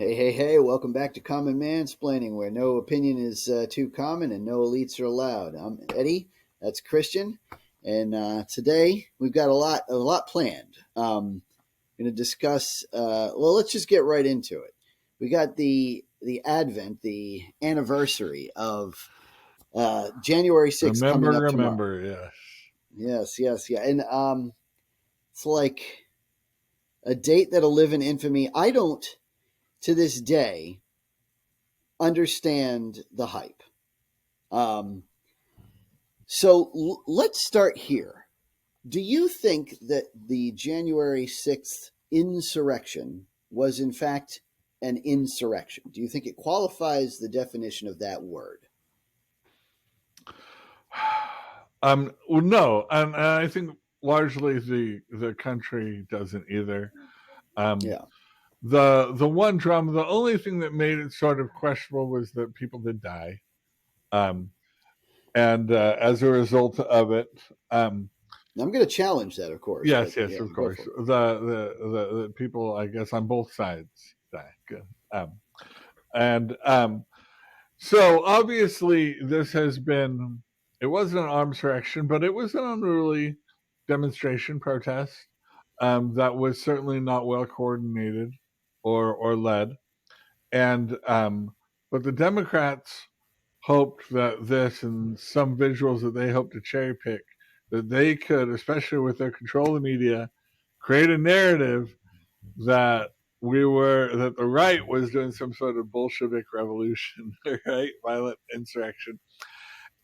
Hey, hey, hey, welcome back to Common Mansplaining, where no opinion is too common and no elites are allowed. I'm Eddie, that's Christian, and today we've got a lot planned. Going to discuss, let's just get right into it. We got the advent, the anniversary of January 6th Remember, coming up tomorrow. remember, yes. Yes, yes, yeah. And it's like a date that'll live in infamy. I don't, to this day, understand the hype. Um, so let's start here. Do you think that the January 6th insurrection was, in fact, an insurrection? Do you think it qualifies the definition of that word? Well, no, and I think largely the country doesn't either. Um, Yeah. the one drama, the only thing that made it sort of questionable was that people did die, um, and as a result of it, um, I'm going to challenge that, of course, but yes, yes, yeah, of go course, for it. the people, I guess, on both sides die. Good. And So obviously, this has been. It wasn't an arms reaction, but it was an unruly demonstration protest that was certainly not well coordinated or led. And but the Democrats hoped that this and some visuals that they hoped to cherry pick that they could, especially with their control of the media, create a narrative that that the right was doing some sort of Bolshevik revolution, right? Violent insurrection.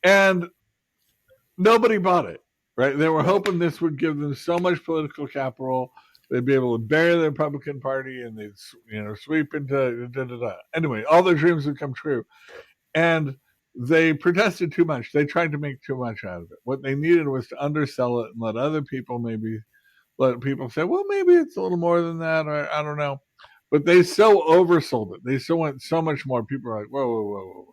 And nobody bought it, right? They were Right. hoping this would give them so much political capital, they'd be able to bury the Republican Party and they'd, sweep into da, da, da. Anyway, all their dreams would come true. And they protested too much. They tried to make too much out of it. What they needed was to undersell it and let people say, well, maybe it's a little more than that, or I don't know. But they so oversold it. They so went so much more. People are like, whoa, whoa, whoa, whoa.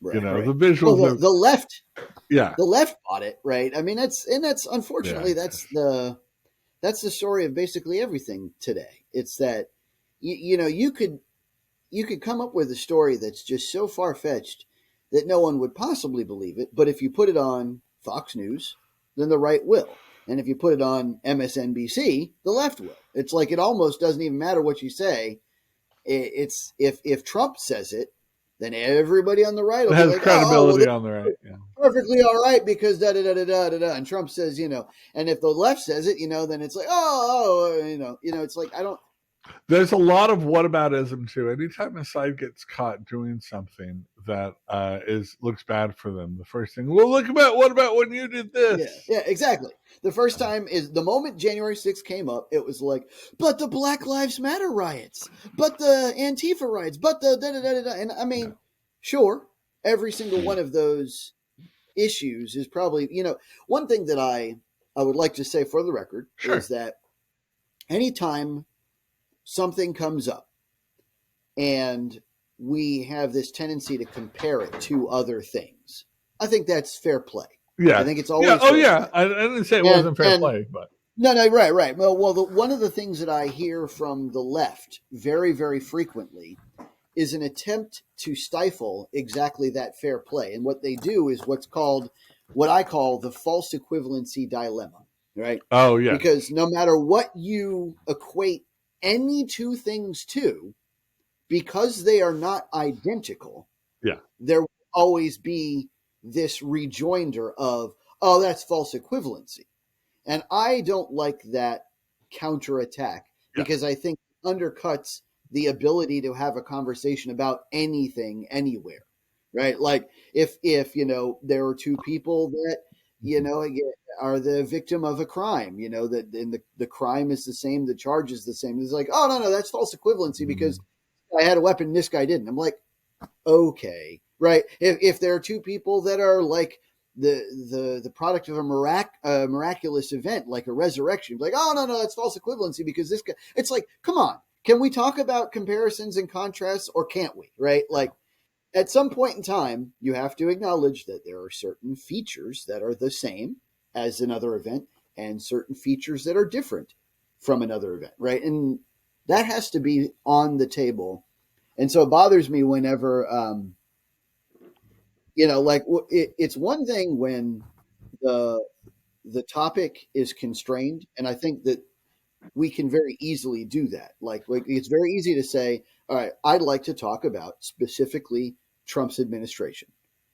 Right, The right. Well, visuals of, the left, yeah, the left bought it, right? I mean, that's yeah, unfortunately that's the story of basically everything today. It's that you could come up with a story that's just so far fetched that no one would possibly believe it. But if you put it on Fox News, then the right will. And if you put it on MSNBC, the left will. It's like it almost doesn't even matter what you say. It's if Trump says it, then everybody on the right it will be has like, oh well, credibility on the right. Yeah. perfectly all right because da da da da da da da. And Trump says, and if the left says it, then it's like, it's like I don't. There's a lot of whataboutism too. Anytime a side gets caught doing something that is looks bad for them, the first thing, well, what about when you did Yeah, this? yeah, exactly. The first time is the moment January 6th came up, it was like, but the Black Lives Matter riots, but the Antifa riots, but the da da da da da. And I Yeah, mean, sure, every single one of those issues is probably, one thing that I would like to say for the record is sure. that anytime something comes up and we have this tendency to compare it to other things, I think that's fair play. I Yes. think it's Yeah. always Oh, fair yeah. play. I didn't say it And wasn't fair and play, but no, no, right, right. Well, one of the things that I hear from the left very, very frequently is an attempt to stifle exactly that fair play. And what they do is what I call the false equivalency dilemma, right? oh yes, Because no matter what you equate any two things to, because they are not identical, yeah, there will always be this rejoinder of, oh, that's false equivalency. And I don't like that counterattack yeah. because I think it undercuts the ability to have a conversation about anything anywhere. Right? Like if there are two people that are the victim of a crime, that and the crime is the same, the charge is the same. It's like, oh no, that's false equivalency because Mhm. I had a weapon, this guy didn't. I'm like, okay, right? If there are two people that are like the product of a miraculous event, like a resurrection, like, oh no, that's false equivalency because this guy. It's like, come on, can we talk about comparisons and contrasts, or can't we? Right? Like at some point in time, you have to acknowledge that there are certain features that are the same as another event, and certain features that are different from another event, right? And That has to be on the table. And so it bothers me whenever, like it's one thing when the the topic is constrained, and I think that we can very easily do that. Like it's very easy to say, all right, I'd like to talk about specifically Trump's administration,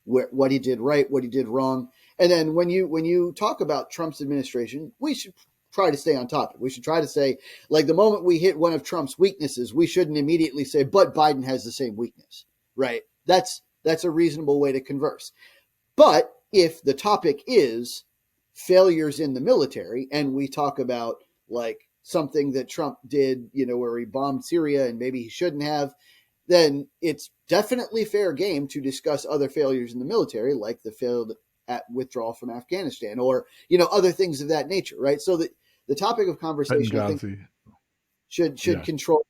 what he did right, what he did wrong. And then when you talk about Trump's administration, we should try to stay on topic. We should try to say, like, the moment we hit one of Trump's weaknesses, we shouldn't immediately say, but Biden has the same weakness, right? That's a reasonable way to converse. But if the topic is failures in the military, and we talk about like something that Trump did, where he bombed Syria and maybe he shouldn't have, then it's definitely fair game to discuss other failures in the military, like the failed withdrawal from Afghanistan, or other things of that nature, right? So the topic of conversation, I think, should control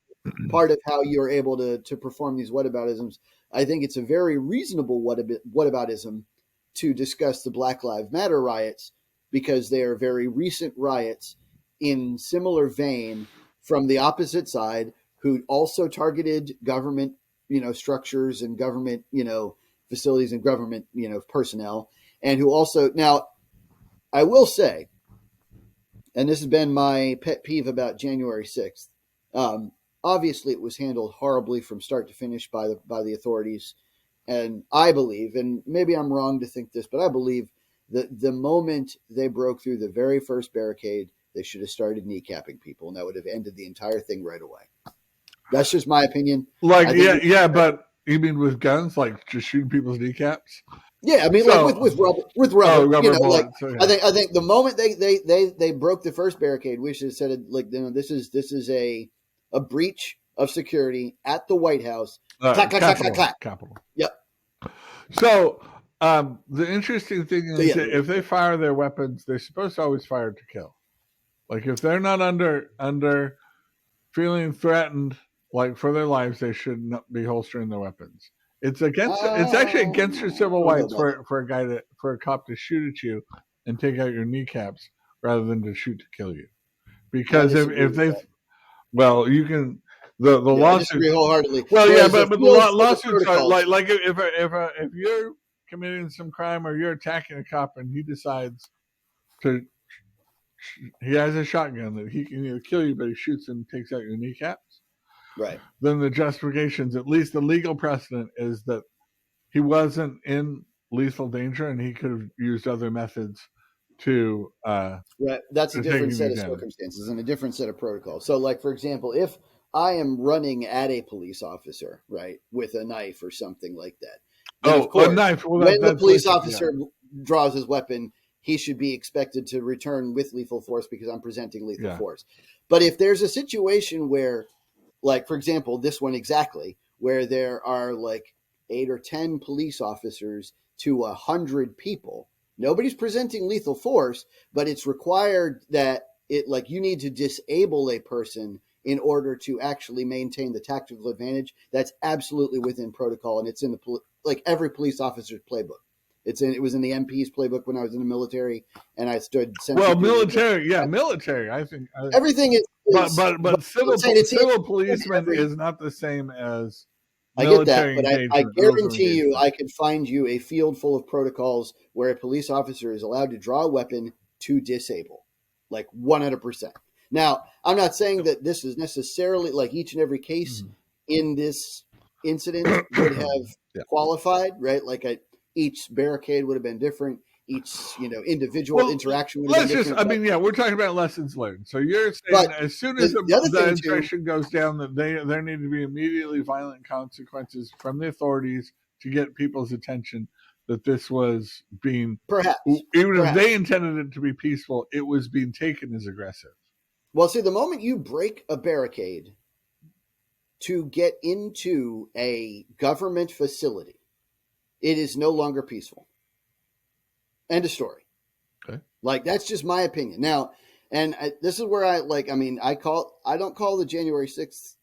part of how you're able to perform these whataboutisms. I think it's a very reasonable whataboutism to discuss the Black Lives Matter riots, because they are very recent riots in similar vein from the opposite side, who also targeted government, structures and government, facilities and government, personnel, and who also, now I will say, and this has been my pet peeve about January 6th. Obviously, it was handled horribly from start to finish by the authorities. And I believe, and maybe I'm wrong to think this, but I believe that the moment they broke through the very first barricade, they should have started kneecapping people, and that would have ended the entire thing right away. That's just my opinion. But you mean with guns, like just shooting people's kneecaps? Yeah, I mean, so, like with rubber, rubber bullets, I think the moment they broke the first barricade, we should have said, like, this is a breach of security at the White House. Clack, clack, clack, clack, clack. Capitol. Yep. So the interesting thing is that if they fire their weapons, they're supposed to always fire to kill. Like if they're not under feeling threatened, like for their lives, they should not be holstering their weapons. It's actually against your civil rights for a cop to shoot at you and take out your kneecaps rather than to shoot to kill you. Because if they, well, you can the lawsuits. I disagree wholeheartedly. Well, yeah, but the lawsuits are like if you're committing some crime or you're attacking a cop and he decides he has a shotgun that he can either kill you, but he shoots and takes out your kneecaps. Right. Then the justifications, at least the legal precedent, is that he wasn't in lethal danger and he could have used other methods to. Right. That's a different set of circumstances and a different set of protocols. So, like, for example, if I am running at a police officer, right, with a knife or something like that. Then of course, a knife. Well, when the police officer draws his weapon, he should be expected to return with lethal force because I'm presenting lethal force. But if there's a situation where, like, for example, this one exactly, where there are like 8 or 10 police officers to 100 people, nobody's presenting lethal force, but it's required that you need to disable a person in order to actually maintain the tactical advantage. That's absolutely within protocol, and it's in every police officer's playbook. It was in the MP's playbook when I was in the military, and I stood. Military. I think everything is. But civil policeman is not the same as. I get that, but I guarantee you, I could find you a field full of protocols where a police officer is allowed to draw a weapon to disable, like 100%. Now, I'm not saying that this is necessarily like each and every case in this incident would have qualified, right? Like each barricade would have been different. Each individual interaction would have been different. We're talking about lessons learned. So you're saying as soon as the infection goes down, that there need to be immediately violent consequences from the authorities to get people's attention that this was being if they intended it to be peaceful, it was being taken as aggressive. Well, see, the moment you break a barricade to get into a government facility, it is no longer peaceful. End of story. Okay. Like, that's just my opinion. Now, this is where I don't call the January 6th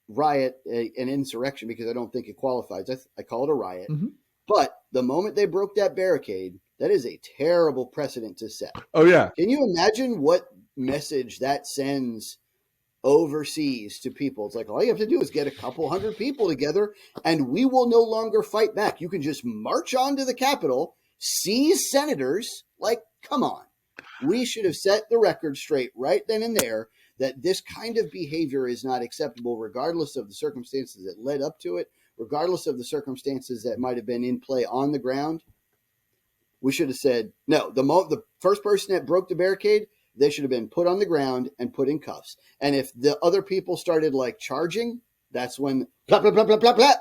riot an insurrection because I don't think it qualifies. I call it a riot. Mm-hmm. But the moment they broke that barricade, that is a terrible precedent to set. Oh, yeah. Can you imagine what message that sends overseas to people. It's like, all you have to do is get a couple hundred people together and we will no longer fight back. You can just march onto the Capitol, seize senators. Like, come on. We should have set the record straight right then and there that this kind of behavior is not acceptable, regardless of the circumstances that led up to it, regardless of the circumstances that might have been in play on the ground. We should have said, no, the first person that broke the barricade, they should have been put on the ground and put in cuffs. And if the other people started like charging, that's when blah, blah, blah, blah, blah, blah,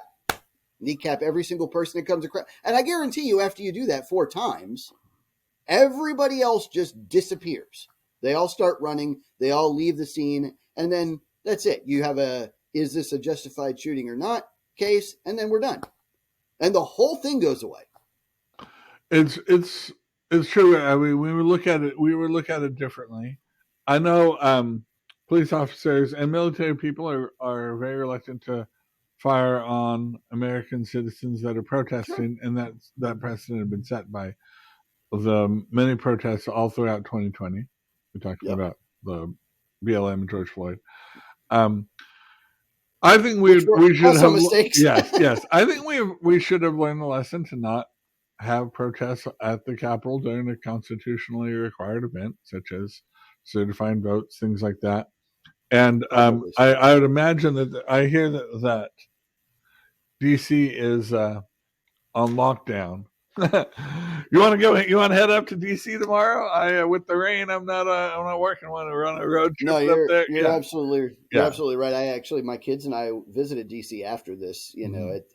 kneecap every single person that comes across. And I guarantee you, after you do that 4 times, everybody else just disappears. They all start running. They all leave the scene. And then that's it. You have is this a justified shooting or not case? And then we're done. And the whole thing goes away. It's true. I mean, we would look at it differently. I know police officers and military people are very reluctant to fire on American citizens that are protesting, sure. And that precedent had been set by the many protests all throughout 2020. We talked about the BLM and George Floyd. I think we should have mistakes. Yes. I think we should have learned the lesson to not have protests at the Capitol during a constitutionally required event, such as certifying votes, things like that. And I would imagine that I hear that DC is on lockdown. You want to go? You want to head up to DC tomorrow? With the rain, I'm not working. I want to run a road trip up there. You're absolutely right. My kids and I visited DC after this,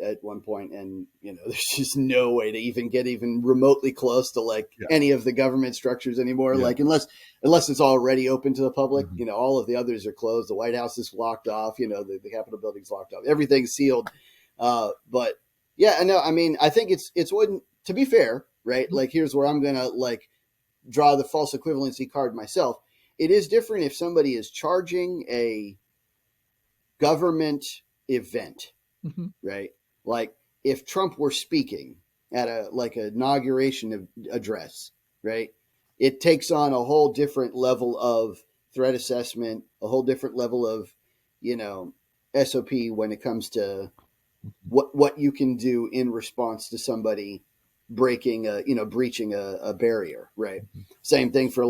at one point, and there's just no way to even get even remotely close to any of the government structures anymore. Yeah. Like unless it's already open to the public, all of the others are closed. The White House is locked off. The Capitol building's locked off. Everything's sealed. But yeah, no, I mean, I think it's wouldn't. To be fair, right? Like, here's where I'm going to draw the false equivalency card myself. It is different if somebody is charging a government event, right? Like if Trump were speaking at an inauguration address, right? It takes on a whole different level of threat assessment, a whole different level of, SOP when it comes to what you can do in response to somebody breaching a barrier, right? Same thing for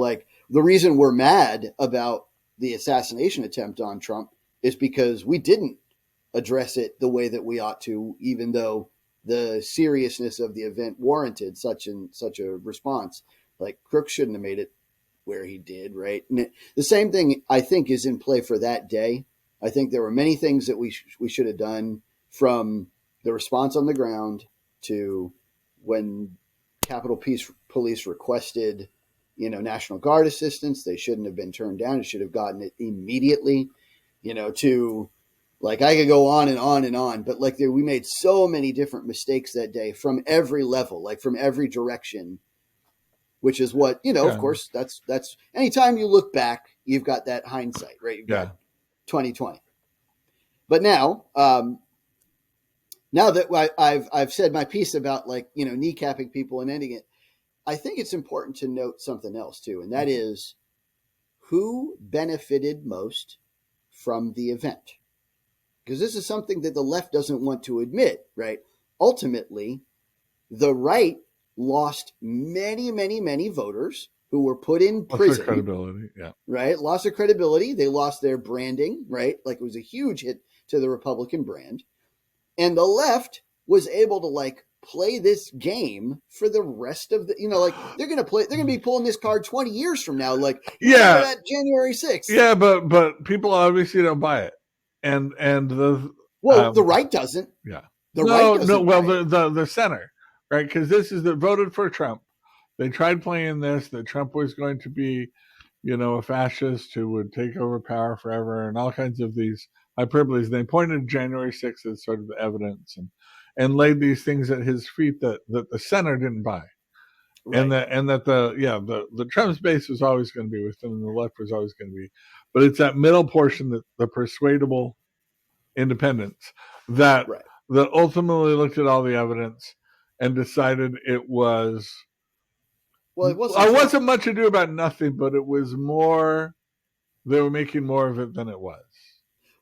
the reason we're mad about the assassination attempt on Trump is because we didn't address it the way that we ought to, even though the seriousness of the event warranted such a response. Like Crooks shouldn't have made it where he did, right? And the same thing I think is in play for that day. I think there were many things that we should have done, from the response on the ground to when Capitol Police requested, National Guard assistance. They shouldn't have been turned down. It should have gotten it immediately, to I could go on and on and on, but we made so many different mistakes that day from every level, from every direction, which is what, of course, that's anytime you look back, you've got that hindsight, right? You've got 2020. But now that I've said my piece about kneecapping people and ending it, I think it's important to note something else too, and that is who benefited most from the event. Because this is something that the left doesn't want to admit, right? Ultimately, the right lost many, many, many voters who were put in prison. Lost their credibility, yeah. Right? Lost their credibility. They lost their branding, right? It was a huge hit to the Republican brand. And the left was able to play this game for the rest of the, they're going to be pulling this card 20 years from now. That January 6th. Yeah. But people obviously don't buy it. And the right doesn't. Yeah. The right doesn't. Well, the center, right? Because this is that voted for Trump. They tried playing this, that Trump was going to be, a fascist who would take over power forever and all kinds of these hyperboles. They pointed to January 6th as sort of the evidence and laid these things at his feet that the center didn't buy. Right. And that the Trump's base was always going to be with them and the left was always going to be. But it's that middle portion, that the persuadable independents that ultimately looked at all the evidence and decided it wasn't much ado about nothing, but it was more they were making more of it than it was.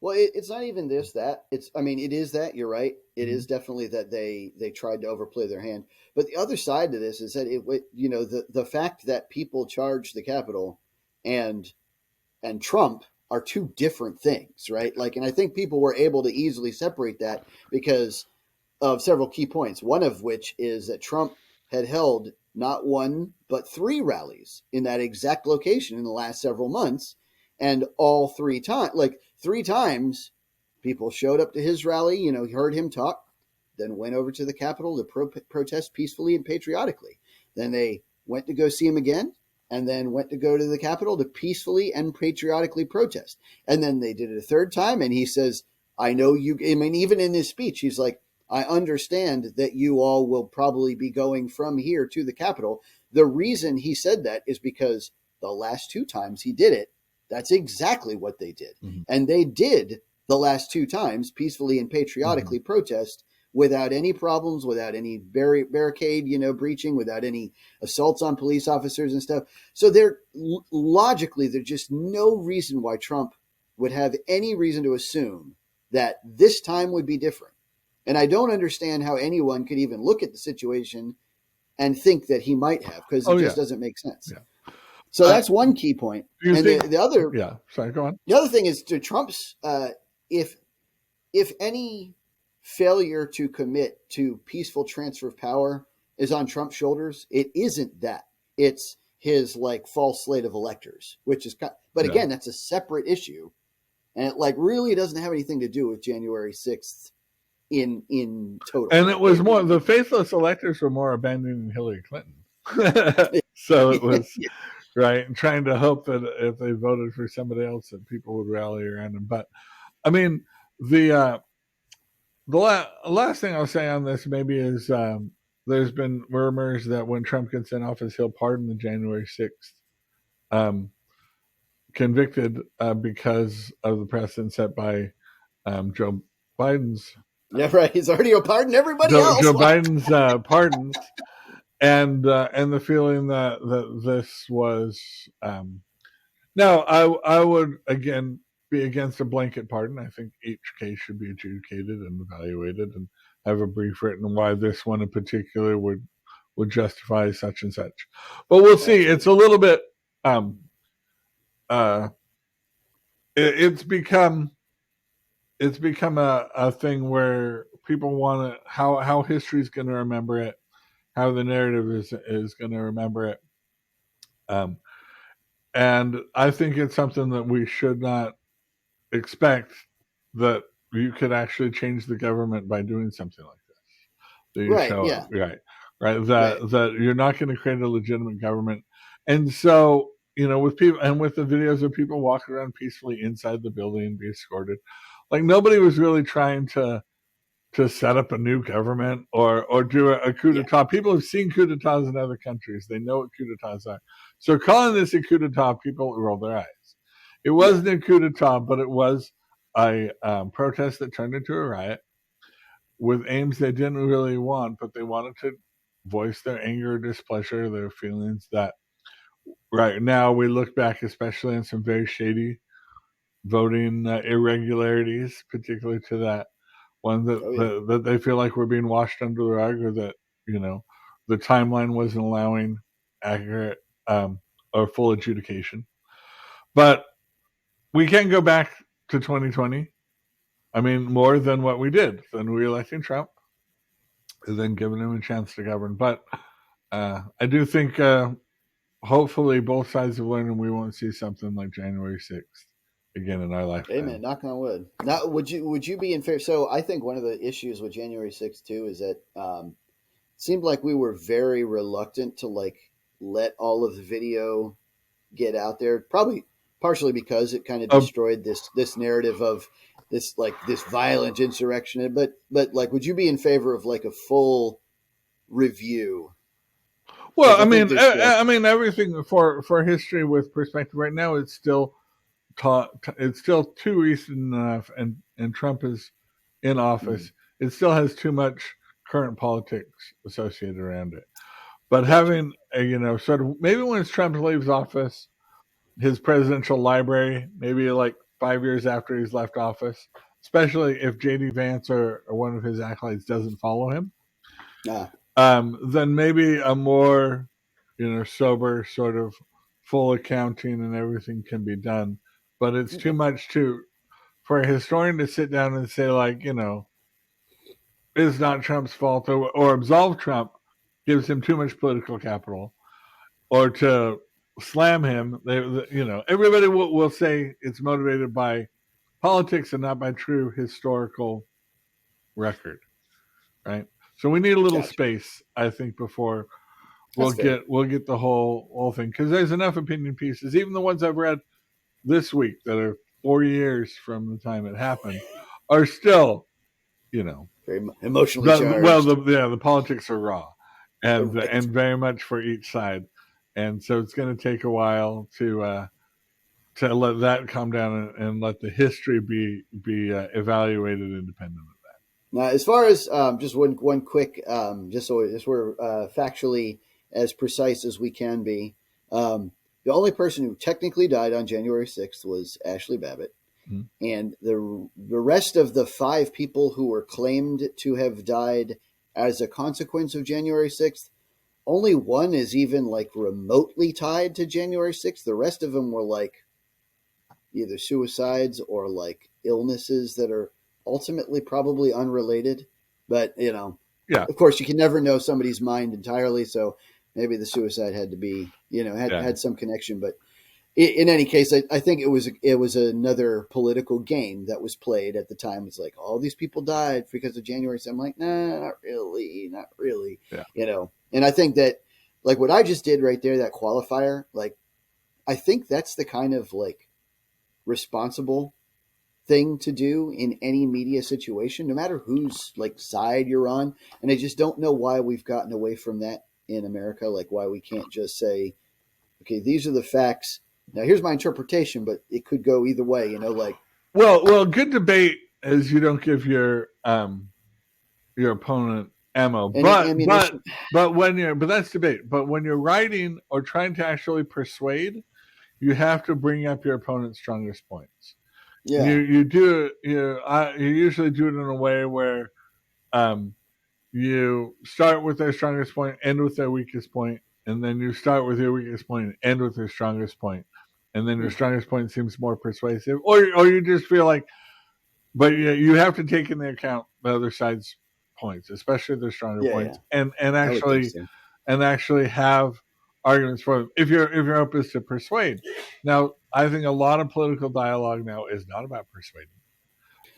Well, it's not even that. I mean, it is that. You're right. It Mhm. is definitely that they tried to overplay their hand. But the other side to this is that the fact that people charge the Capitol and Trump are two different things, right? Like, and I think people were able to easily separate that because of several key points. One of which is that Trump had held not one, but three rallies in that exact location in the last several months. And all three times, people showed up to his rally, heard him talk, then went over to the Capitol to protest peacefully and patriotically. Then they went to go see him again, and then went to go to the Capitol to peacefully and patriotically protest. And then they did it a third time, and he says, I know you, I mean, even in his speech, he's like, I understand that you all will probably be going from here to the Capitol. The reason he said that is because the last two times he did it, that's exactly what they did. Mhm. And they did the last two times peacefully and patriotically protest without any problems, without any barricade, breaching, without any assaults on police officers and stuff. So logically, there's just no reason why Trump would have any reason to assume that this time would be different. And I don't understand how anyone could even look at the situation and think that he might have, because it just doesn't make sense. Yeah. So that's one key point. Do you And think? the other, Yeah. Sorry. Go on. the other thing is to Trump's, if any failure to commit to peaceful transfer of power is on Trump's shoulders, it isn't that. It's his false slate of electors, which is, but again, that's a separate issue, and it really doesn't have anything to do with January 6th in total. And it was more, the faithless electors were more abandoning Hillary Clinton. So it was right, and trying to hope that if they voted for somebody else, that people would rally around him. But I mean, the last thing I'll say on this maybe is there's been rumors that when Trump gets in office, he'll pardon the January 6th convicted because of the precedent set by Joe Biden's. Yeah, right. He's already pardoned everybody else. Joe Biden's pardons, and the feeling that this was. Now, I would again be against a blanket pardon. I think each case should be adjudicated and evaluated, and have a brief written why this one in particular would justify such and such. But we'll see. It's a little bit. It's become a thing where people want to how history is going to remember it, how the narrative is going to remember it, and I think it's something that we should not expect that you could actually change the government by doing something like this. That you show up, right. That you're not going to create a legitimate government, and so with people and with the videos of people walking around peacefully inside the building and be escorted, like nobody was really trying to set up a new government or do a coup d'etat. People have seen coup d'etats in other countries. They know what coup d'etats are. So calling this a coup d'etat, people roll their eyes. It wasn't a coup d'etat, but it was a protest that turned into a riot with aims they didn't really want, but they wanted to voice their anger, displeasure, their feelings that right now we look back especially on some very shady voting irregularities, particularly to that one that they feel like we're being washed under the rug, or that the timeline wasn't allowing accurate or full adjudication. But we can go back to 2020. I mean, more than what we did, than re-electing Trump, and then giving him a chance to govern. But I do think hopefully both sides have learned, and we won't see something like January 6th again in our lifetime. Amen. Knock on wood. Now, would you be in favor? So I think one of the issues with January 6th too is that it seemed like we were very reluctant to let all of the video get out there. Probably partially because it kind of destroyed this narrative of this violent insurrection. But would you be in favor of a full review? Well, I mean, everything for history with perspective. Right now, it's still too recent enough, and Trump is in office. Mm-hmm. It still has too much current politics associated around it. But having sort of maybe when Trump leaves office, his presidential library, maybe like 5 years after he's left office, especially if J.D. Vance or one of his acolytes doesn't follow him. Ah, Then maybe a more, sober sort of full accounting and everything can be done. But it's too okay. much for a historian to sit down and say, like, it's not Trump's fault, or absolve Trump gives him too much political capital, or to slam him. Everybody will say it's motivated by politics and not by true historical record, right? So we need a little Gotcha. space, I think, before That's fair. we'll get the whole thing, because there's enough opinion pieces, even the ones I've read this week that are 4 years from the time it happened, are still, you know, Very emotionally charged. the politics are raw, Right. and very much for each side, and so it's going to take a while to let that calm down, and let the history be evaluated independently. Now, as far as just one quick, just so we're factually as precise as we can be, the only person who technically died on January 6th was Ashley Babbitt, Mhm. and the rest of the five people who were claimed to have died as a consequence of January 6th, only one is even like remotely tied to January 6th. The rest of them were like either suicides or like illnesses that are ultimately probably unrelated. But, Yeah, of course, you can never know somebody's mind entirely. So maybe the suicide had to be, yeah, had some connection. But in any case, I think it was another political game that was played at the time. It's like all these people died because of January. So I'm like, nah, not really, not really, yeah. And I think that like what I just did right there, that qualifier, like I think that's the kind of like responsible thing to do in any media situation, no matter whose like side you're on. And I just don't know why we've gotten away from that in America. Like why we can't just say, okay, these are the facts. Now here's my interpretation, but it could go either way. Like Well, good debate is you don't give your opponent ammo, any but ammunition. but that's debate. But when you're writing or trying to actually persuade, you have to bring up your opponent's strongest points. You Yeah, you do you usually do it in a way where um, you start with their strongest point, end with their weakest point, and then you start with your weakest point and end with their strongest point, and then your strongest point seems more persuasive, or you just feel like, but you have to take into account the other side's points, especially their stronger yeah, points, yeah. and I would think actually so. have arguments for them if your hope is to persuade. Now, I think a lot of political dialogue now is not about persuading,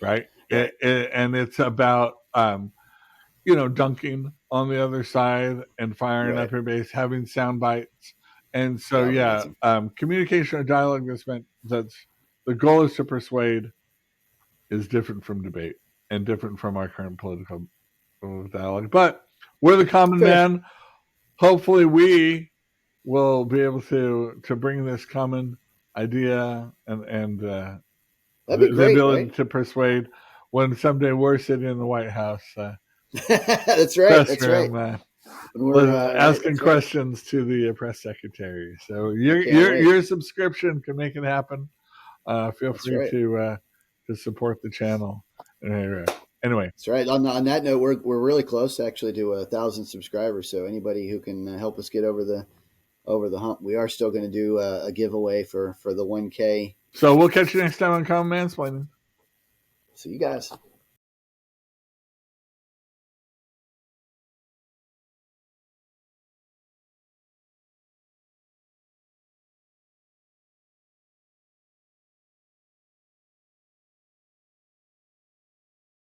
right? Right, And it's about dunking on the other side and firing up right. your base, having sound bites. And so, yeah, Galvanizing. communication or dialogue that's the goal is to persuade is different from debate and different from our current political dialogue. But we're the common Fair. man. Hopefully, we will be able to bring this common idea and That'd be the great, ability right? to persuade when someday we're sitting in the White House That's right. press That's right. room, When we're right, asking that's right. questions to the press secretary. So I can't wait. your subscription can make it happen. Feel That's free right. to support the channel. Anyway, That's right. On that note, we're really close actually to 1,000 subscribers. So anybody who can help us get over the hump, we are still going to do a giveaway for the 1K. so we'll catch you next time on Common Mansplaining. So you guys.